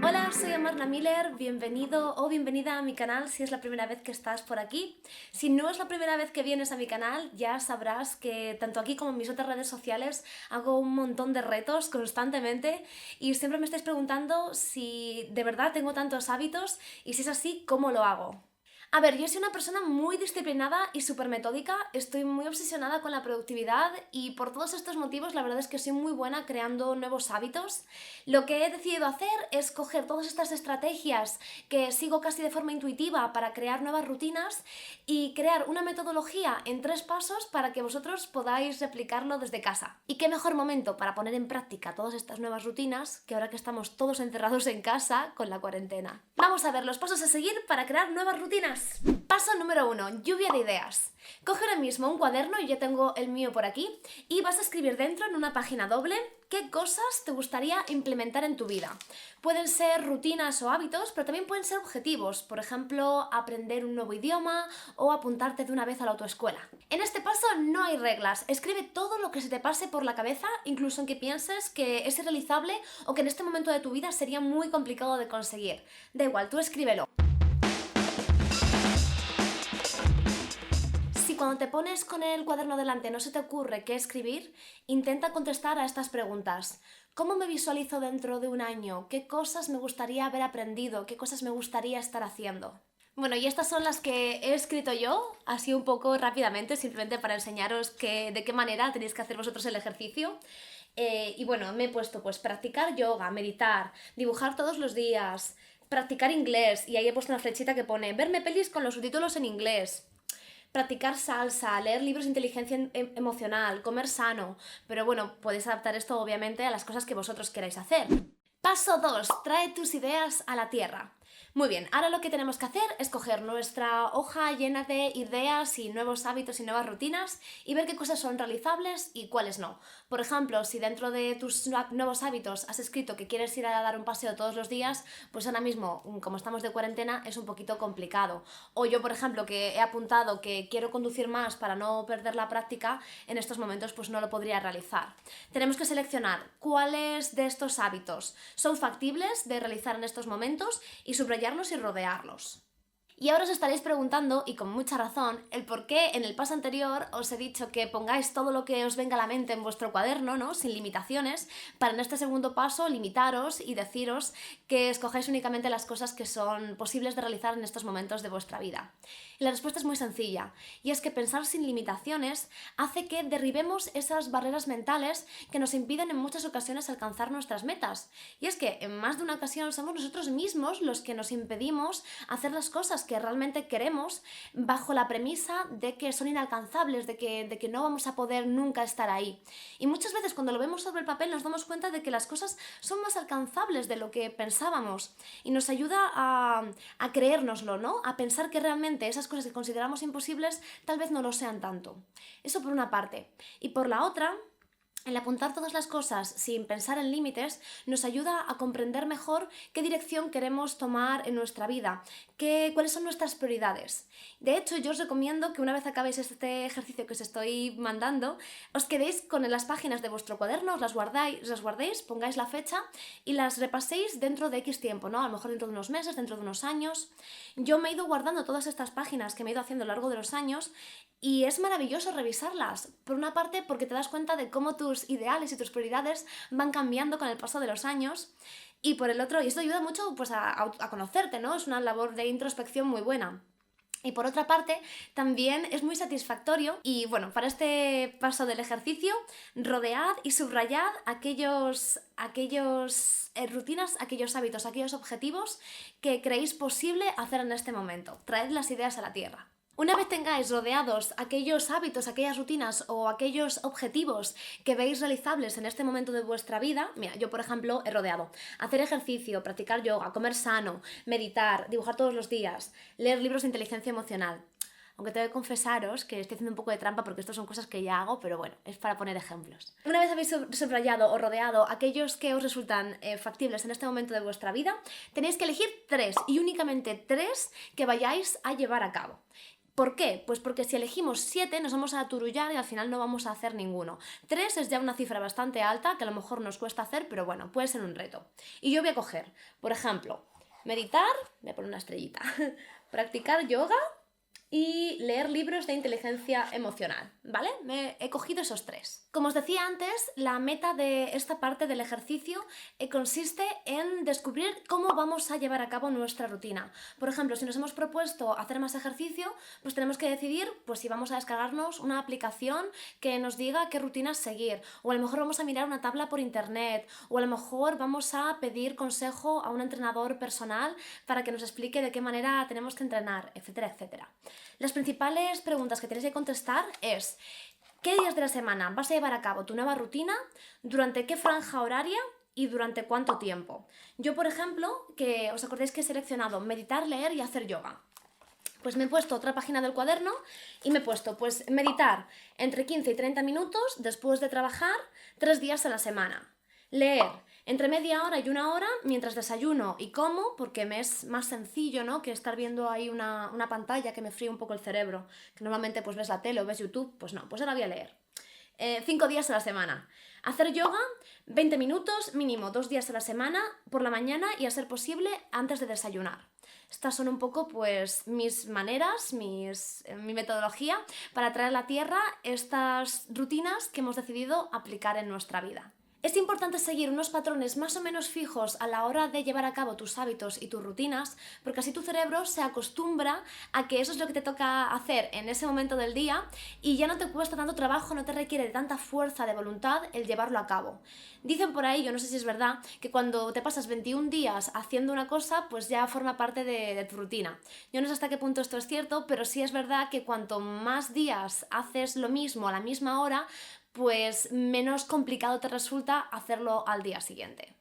Hola, soy Amarna Miller, bienvenido o bienvenida a mi canal si es la primera vez que estás por aquí. Si no es la primera vez que vienes a mi canal, ya sabrás que tanto aquí como en mis otras redes sociales hago un montón de retos constantemente y siempre me estáis preguntando si de verdad tengo tantos hábitos y si es así, ¿cómo lo hago? A ver, yo soy una persona muy disciplinada y súper metódica, estoy muy obsesionada con la productividad y por todos estos motivos la verdad es que soy muy buena creando nuevos hábitos. Lo que he decidido hacer es coger todas estas estrategias que sigo casi de forma intuitiva para crear nuevas rutinas y crear una metodología en 3 pasos para que vosotros podáis replicarlo desde casa. ¿Y qué mejor momento para poner en práctica todas estas nuevas rutinas que ahora que estamos todos encerrados en casa con la cuarentena? Vamos a ver los pasos a seguir para crear nuevas rutinas. Paso número 1, lluvia de ideas. Coge ahora mismo un cuaderno, y yo tengo el mío por aquí, y vas a escribir dentro en una página doble qué cosas te gustaría implementar en tu vida. Pueden ser rutinas o hábitos, pero también pueden ser objetivos, por ejemplo, aprender un nuevo idioma o apuntarte de una vez a la autoescuela. En este paso no hay reglas, escribe todo lo que se te pase por la cabeza, incluso en que pienses que es irrealizable o que en este momento de tu vida sería muy complicado de conseguir. Da igual, tú escríbelo. Cuando te pones con el cuaderno delante no se te ocurre qué escribir, intenta contestar a estas preguntas. ¿Cómo me visualizo dentro de un año? ¿Qué cosas me gustaría haber aprendido? ¿Qué cosas me gustaría estar haciendo? Bueno, y estas son las que he escrito yo, así un poco rápidamente, simplemente para enseñaros de qué manera tenéis que hacer vosotros el ejercicio. Y bueno, me he puesto pues practicar yoga, meditar, dibujar todos los días, practicar inglés, y ahí he puesto una flechita que pone verme pelis con los subtítulos en inglés. Practicar salsa, leer libros de inteligencia emocional, comer sano, pero bueno, podéis adaptar esto obviamente a las cosas que vosotros queráis hacer. Paso 2, trae tus ideas a la tierra. Muy bien, ahora lo que tenemos que hacer es coger nuestra hoja llena de ideas y nuevos hábitos y nuevas rutinas y ver qué cosas son realizables y cuáles no. Por ejemplo, si dentro de tus nuevos hábitos has escrito que quieres ir a dar un paseo todos los días, pues ahora mismo, como estamos de cuarentena, es un poquito complicado. O yo, por ejemplo, que he apuntado que quiero conducir más para no perder la práctica, en estos momentos pues no lo podría realizar. Tenemos que seleccionar cuáles de estos hábitos son factibles de realizar en estos momentos y subrayarlos y rodearlos. Y ahora os estaréis preguntando, y con mucha razón, el por qué en el paso anterior os he dicho que pongáis todo lo que os venga a la mente en vuestro cuaderno, ¿no? Sin limitaciones, para en este segundo paso limitaros y deciros que escojáis únicamente las cosas que son posibles de realizar en estos momentos de vuestra vida. Y la respuesta es muy sencilla, y es que pensar sin limitaciones hace que derribemos esas barreras mentales que nos impiden en muchas ocasiones alcanzar nuestras metas. Y es que en más de una ocasión somos nosotros mismos los que nos impedimos hacer las cosas que realmente queremos bajo la premisa de que son inalcanzables, de que no vamos a poder nunca estar ahí. Y muchas veces cuando lo vemos sobre el papel nos damos cuenta de que las cosas son más alcanzables de lo que pensábamos y nos ayuda a creérnoslo, ¿no? A pensar que realmente esas cosas que consideramos imposibles tal vez no lo sean tanto. Eso por una parte. Y por la otra, el apuntar todas las cosas sin pensar en límites nos ayuda a comprender mejor qué dirección queremos tomar en nuestra vida, cuáles son nuestras prioridades. De hecho, yo os recomiendo que una vez acabéis este ejercicio que os estoy mandando, os quedéis con las páginas de vuestro cuaderno, os las guardéis, pongáis la fecha y las repaséis dentro de X tiempo, ¿no? A lo mejor dentro de unos meses, dentro de unos años. Yo me he ido guardando todas estas páginas que me he ido haciendo a lo largo de los años y es maravilloso revisarlas. Por una parte, porque te das cuenta de cómo tus ideales y tus prioridades van cambiando con el paso de los años. Y por el otro, y esto ayuda mucho pues, a conocerte, ¿no? Es una labor de introspección muy buena. Y por otra parte, también es muy satisfactorio y bueno, para este paso del ejercicio, rodead y subrayad aquellos rutinas, aquellos hábitos, aquellos objetivos que creéis posible hacer en este momento. Traed las ideas a la tierra. Una vez tengáis rodeados aquellos hábitos, aquellas rutinas o aquellos objetivos que veis realizables en este momento de vuestra vida, mira, yo por ejemplo he rodeado hacer ejercicio, practicar yoga, comer sano, meditar, dibujar todos los días, leer libros de inteligencia emocional. Aunque tengo que confesaros que estoy haciendo un poco de trampa porque estas son cosas que ya hago, pero bueno, es para poner ejemplos. Una vez habéis subrayado o rodeado aquellos que os resultan factibles en este momento de vuestra vida, tenéis que elegir 3 y únicamente 3 que vayáis a llevar a cabo. ¿Por qué? Pues porque si elegimos 7 nos vamos a aturullar y al final no vamos a hacer ninguno. 3 es ya una cifra bastante alta que a lo mejor nos cuesta hacer, pero bueno, puede ser un reto. Y yo voy a coger, por ejemplo, meditar, voy a poner una estrellita, practicar yoga y leer libros de inteligencia emocional, ¿vale? Me he cogido esos 3. Como os decía antes, la meta de esta parte del ejercicio consiste en descubrir cómo vamos a llevar a cabo nuestra rutina. Por ejemplo, si nos hemos propuesto hacer más ejercicio, pues tenemos que decidir pues, si vamos a descargarnos una aplicación que nos diga qué rutinas seguir, o a lo mejor vamos a mirar una tabla por internet, o a lo mejor vamos a pedir consejo a un entrenador personal para que nos explique de qué manera tenemos que entrenar, etcétera, etcétera. Las principales preguntas que tenéis que contestar es: ¿qué días de la semana vas a llevar a cabo tu nueva rutina? ¿Durante qué franja horaria? ¿Y durante cuánto tiempo? Yo, por ejemplo, que os acordáis que he seleccionado meditar, leer y hacer yoga. Pues me he puesto otra página del cuaderno y me he puesto pues meditar entre 15 y 30 minutos después de trabajar 3 días a la semana. Leer entre media hora y una hora mientras desayuno y como, porque me es más sencillo, ¿no?, que estar viendo ahí una pantalla que me fríe un poco el cerebro, que normalmente pues ves la tele o ves YouTube, pues no, pues ahora voy a leer. 5 días a la semana. Hacer yoga, 20 minutos, mínimo 2 días a la semana, por la mañana y a ser posible antes de desayunar. Estas son un poco pues mis maneras, mi metodología para traer a la tierra estas rutinas que hemos decidido aplicar en nuestra vida. Es importante seguir unos patrones más o menos fijos a la hora de llevar a cabo tus hábitos y tus rutinas, porque así tu cerebro se acostumbra a que eso es lo que te toca hacer en ese momento del día y ya no te cuesta tanto trabajo, no te requiere de tanta fuerza de voluntad el llevarlo a cabo. Dicen por ahí, yo no sé si es verdad, que cuando te pasas 21 días haciendo una cosa, pues ya forma parte de tu rutina. Yo no sé hasta qué punto esto es cierto, pero sí es verdad que cuanto más días haces lo mismo a la misma hora, pues menos complicado te resulta hacerlo al día siguiente.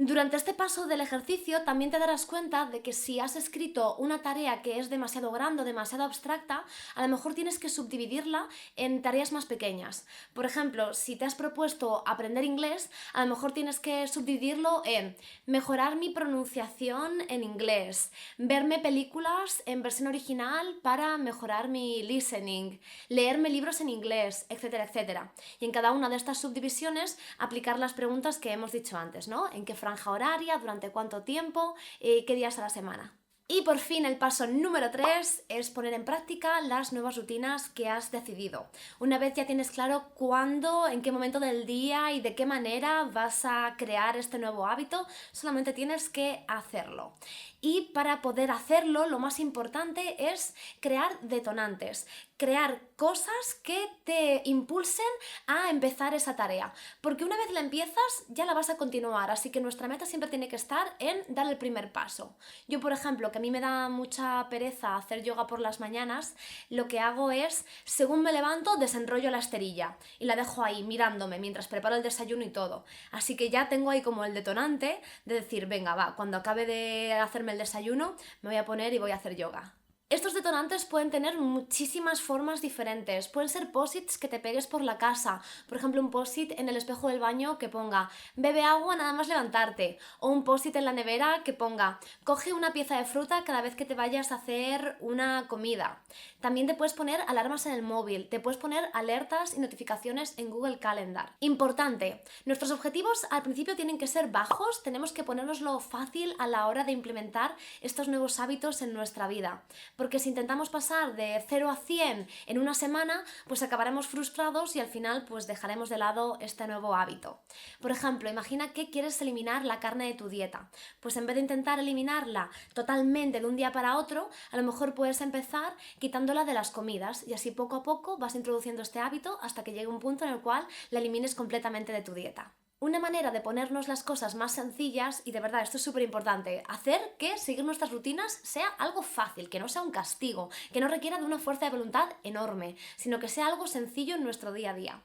Durante este paso del ejercicio también te darás cuenta de que si has escrito una tarea que es demasiado grande o demasiado abstracta, a lo mejor tienes que subdividirla en tareas más pequeñas. Por ejemplo, si te has propuesto aprender inglés, a lo mejor tienes que subdividirlo en mejorar mi pronunciación en inglés, verme películas en versión original para mejorar mi listening, leerme libros en inglés, etcétera, etcétera. Y en cada una de estas subdivisiones aplicar las preguntas que hemos dicho antes, ¿no? ¿En qué franja horaria? ¿Durante cuánto tiempo? ¿Qué días a la semana? Y por fin el paso número 3 es poner en práctica las nuevas rutinas que has decidido. Una vez ya tienes claro cuándo, en qué momento del día y de qué manera vas a crear este nuevo hábito, solamente tienes que hacerlo. Y para poder hacerlo, lo más importante es crear detonantes, crear cosas que te impulsen a empezar esa tarea. Porque una vez la empiezas, ya la vas a continuar, así que nuestra meta siempre tiene que estar en dar el primer paso. Yo, por ejemplo, que a mí me da mucha pereza hacer yoga por las mañanas, lo que hago es, según me levanto, desenrollo la esterilla y la dejo ahí mirándome mientras preparo el desayuno y todo. Así que ya tengo ahí como el detonante de decir, venga, va, cuando acabe de hacerme el desayuno, me voy a poner y voy a hacer yoga. Estos detonantes pueden tener muchísimas formas diferentes. Pueden ser post-its que te pegues por la casa. Por ejemplo, un post-it en el espejo del baño que ponga bebe agua nada más levantarte. O un post-it en la nevera que ponga coge una pieza de fruta cada vez que te vayas a hacer una comida. También te puedes poner alarmas en el móvil. Te puedes poner alertas y notificaciones en Google Calendar. Importante, nuestros objetivos al principio tienen que ser bajos. Tenemos que ponérnoslo fácil a la hora de implementar estos nuevos hábitos en nuestra vida. Porque si intentamos pasar de 0 a 100 en una semana, pues acabaremos frustrados y al final pues dejaremos de lado este nuevo hábito. Por ejemplo, imagina que quieres eliminar la carne de tu dieta. Pues en vez de intentar eliminarla totalmente de un día para otro, a lo mejor puedes empezar quitándola de las comidas y así poco a poco vas introduciendo este hábito hasta que llegue un punto en el cual la elimines completamente de tu dieta. Una manera de ponernos las cosas más sencillas, y de verdad esto es súper importante, hacer que seguir nuestras rutinas sea algo fácil, que no sea un castigo, que no requiera de una fuerza de voluntad enorme, sino que sea algo sencillo en nuestro día a día.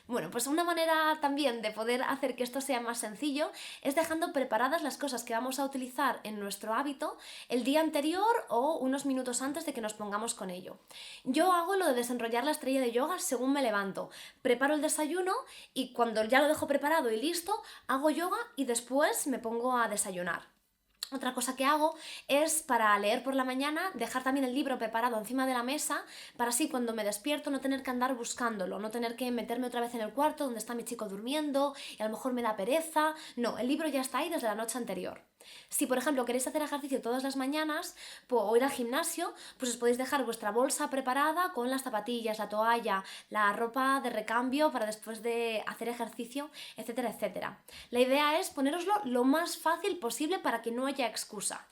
Bueno, pues una manera también de poder hacer que esto sea más sencillo es dejando preparadas las cosas que vamos a utilizar en nuestro hábito el día anterior o unos minutos antes de que nos pongamos con ello. Yo hago lo de desenrollar la estrella de yoga según me levanto. Preparo el desayuno y cuando ya lo dejo preparado y listo, hago yoga y después me pongo a desayunar. Otra cosa que hago es, para leer por la mañana, dejar también el libro preparado encima de la mesa para así cuando me despierto no tener que andar buscándolo, no tener que meterme otra vez en el cuarto donde está mi chico durmiendo y a lo mejor me da pereza. No, el libro ya está ahí desde la noche anterior. Si, por ejemplo, queréis hacer ejercicio todas las mañanas o ir al gimnasio, pues os podéis dejar vuestra bolsa preparada con las zapatillas, la toalla, la ropa de recambio para después de hacer ejercicio, etcétera, etcétera. La idea es ponéroslo lo más fácil posible para que no haya excusa.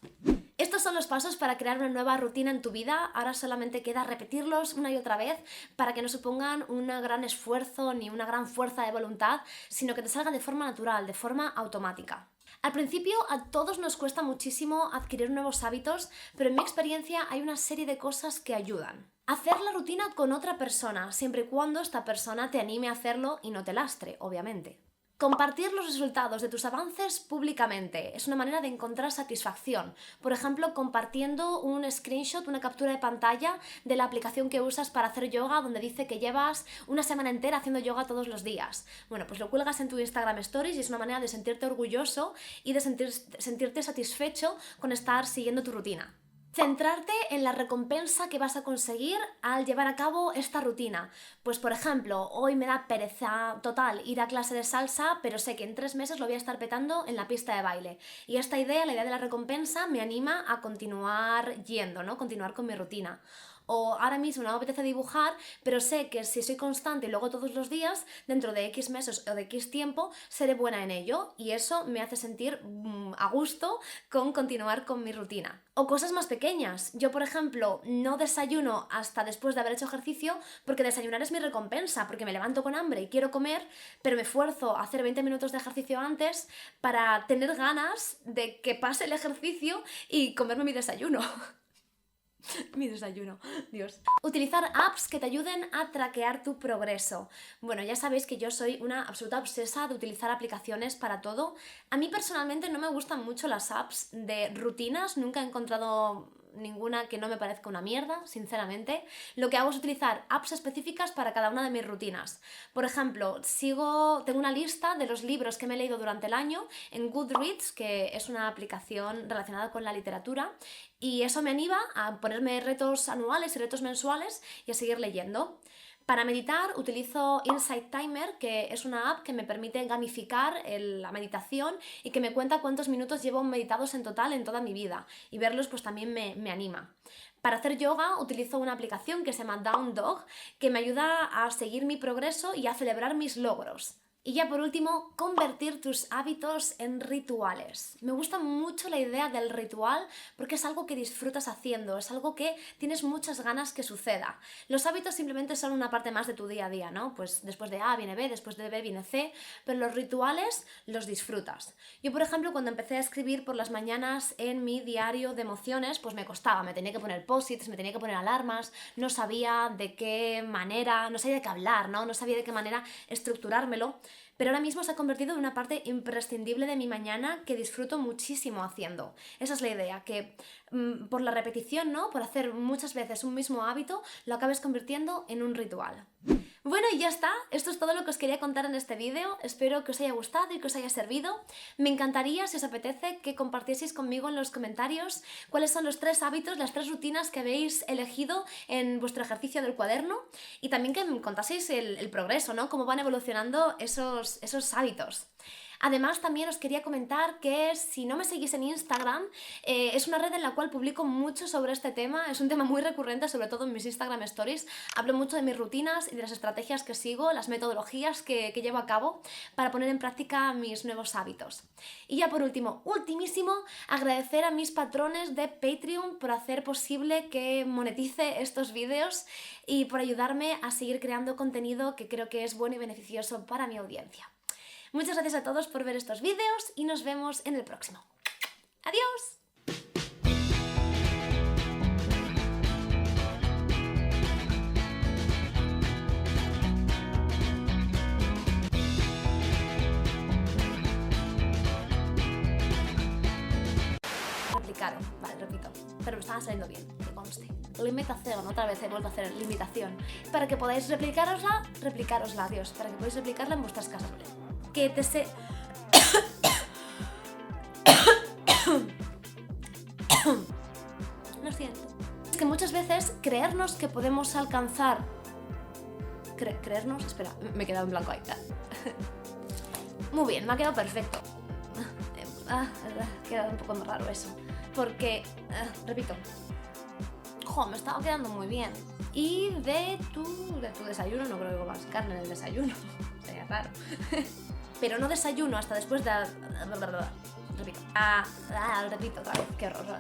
Estos son los pasos para crear una nueva rutina en tu vida. Ahora solamente queda repetirlos una y otra vez para que no supongan un gran esfuerzo ni una gran fuerza de voluntad, sino que te salgan de forma natural, de forma automática. Al principio a todos nos cuesta muchísimo adquirir nuevos hábitos, pero en mi experiencia hay una serie de cosas que ayudan. Hacer la rutina con otra persona, siempre y cuando esta persona te anime a hacerlo y no te lastre, obviamente. Compartir los resultados de tus avances públicamente es una manera de encontrar satisfacción. Por ejemplo, compartiendo un screenshot, una captura de pantalla de la aplicación que usas para hacer yoga, donde dice que llevas una semana entera haciendo yoga todos los días. Bueno, pues lo cuelgas en tu Instagram Stories y es una manera de sentirte orgulloso y de sentirte satisfecho con estar siguiendo tu rutina. Centrarte en la recompensa que vas a conseguir al llevar a cabo esta rutina. Pues por ejemplo, hoy me da pereza total ir a clase de salsa, pero sé que en 3 meses lo voy a estar petando en la pista de baile. Y esta idea, la idea de la recompensa, me anima a continuar yendo, ¿no? Continuar con mi rutina. O ahora mismo no me apetece dibujar, pero sé que si soy constante y luego todos los días, dentro de X meses o de X tiempo, seré buena en ello y eso me hace sentir a gusto con continuar con mi rutina. O cosas más pequeñas. Yo, por ejemplo, no desayuno hasta después de haber hecho ejercicio porque desayunar es mi recompensa, porque me levanto con hambre y quiero comer, pero me esfuerzo a hacer 20 minutos de ejercicio antes para tener ganas de que pase el ejercicio y comerme mi desayuno. Mi desayuno, Dios. Utilizar apps que te ayuden a traquear tu progreso. Bueno, ya sabéis que yo soy una absoluta obsesa de utilizar aplicaciones para todo. A mí personalmente no me gustan mucho las apps de rutinas, nunca he encontrado ninguna que no me parezca una mierda, sinceramente. Lo que hago es utilizar apps específicas para cada una de mis rutinas. Por ejemplo, tengo una lista de los libros que me he leído durante el año en Goodreads, que es una aplicación relacionada con la literatura, y eso me anima a ponerme retos anuales y retos mensuales y a seguir leyendo. Para meditar utilizo Insight Timer, que es una app que me permite gamificar la meditación y que me cuenta cuántos minutos llevo meditados en total en toda mi vida, y verlos pues también me anima. Para hacer yoga utilizo una aplicación que se llama Down Dog, que me ayuda a seguir mi progreso y a celebrar mis logros. Y ya por último, convertir tus hábitos en rituales. Me gusta mucho la idea del ritual porque es algo que disfrutas haciendo, es algo que tienes muchas ganas que suceda. Los hábitos simplemente son una parte más de tu día a día, ¿no? Pues después de A viene B, después de B viene C, pero los rituales los disfrutas. Yo, por ejemplo, cuando empecé a escribir por las mañanas en mi diario de emociones, pues me costaba, me tenía que poner post-its, me tenía que poner alarmas, no sabía de qué manera, no sabía de qué hablar, ¿no? No sabía de qué manera estructurármelo. Pero ahora mismo se ha convertido en una parte imprescindible de mi mañana que disfruto muchísimo haciendo. Esa es la idea, que por la repetición, ¿no? Por hacer muchas veces un mismo hábito, lo acabes convirtiendo en un ritual. Bueno, y ya está, esto es todo lo que os quería contar en este vídeo, espero que os haya gustado y que os haya servido. Me encantaría, si os apetece, que compartieseis conmigo en los comentarios cuáles son los 3 hábitos, las 3 rutinas que habéis elegido en vuestro ejercicio del cuaderno, y también que me contaseis el progreso, ¿no? Cómo van evolucionando esos hábitos. Además, también os quería comentar que si no me seguís en Instagram, es una red en la cual publico mucho sobre este tema, es un tema muy recurrente, sobre todo en mis Instagram Stories. Hablo mucho de mis rutinas y de las estrategias que sigo, las metodologías que llevo a cabo para poner en práctica mis nuevos hábitos. Y ya por último, ultimísimo, agradecer a mis patrones de Patreon por hacer posible que monetice estos vídeos y por ayudarme a seguir creando contenido que creo que es bueno y beneficioso para mi audiencia. Muchas gracias a todos por ver estos vídeos y nos vemos en el próximo. ¡Adiós! Vale, repito, pero me estaba saliendo bien, que conste. Limitación, otra vez he vuelto a hacer limitación. Para que podáis replicárosla, Dios, para que podáis replicarla en vuestras casas, ¿vale? Que te sé... que muchas veces creernos que podemos alcanzar... ¿Creernos? Espera, me he quedado en blanco ahí. Muy bien, me ha quedado perfecto. Ha quedado un poco raro eso. Porque, repito, me estaba quedando muy bien. Y de tu desayuno, no creo que comas carne en el desayuno. Sería raro. Pero no desayuno hasta después de... Repito. Repito otra vez, qué horror.